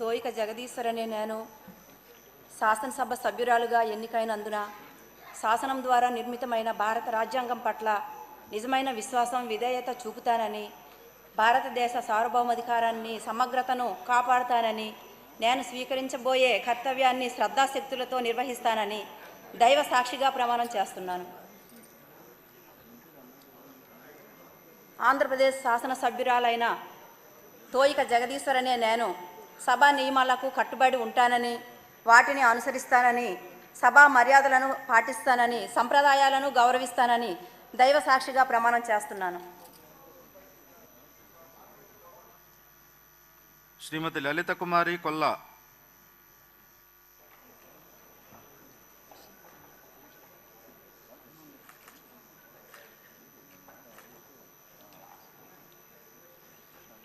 తోయిక జగదీశ్వర్ అనే నేను శాసనసభ సభ్యురాలుగా ఎన్నికైనందున శాసనం ద్వారా నిర్మితమైన భారత రాజ్యాంగం పట్ల నిజమైన విశ్వాసం విధేయత చూపుతానని, భారతదేశ సార్వభౌమాధికారాన్ని సమగ్రతను కాపాడుతానని, నేను స్వీకరించబోయే కర్తవ్యాన్ని శ్రద్ధాశక్తులతో నిర్వహిస్తానని దైవ సాక్షిగా ప్రమాణం చేస్తున్నాను. ఆంధ్రప్రదేశ్ శాసనసభ్యురాలైన తోయిక జగదీశ్వర్ అనే నేను సభా నియమాలకు కట్టుబడి ఉంటానని, వాటిని అనుసరిస్తానని, సభా మర్యాదలను పాటిస్తానని, సంప్రదాయాలను గౌరవిస్తానని దైవ సాక్షిగా ప్రమాణం చేస్తున్నాను. శ్రీమతి లలిత కుమారి కొల్లా.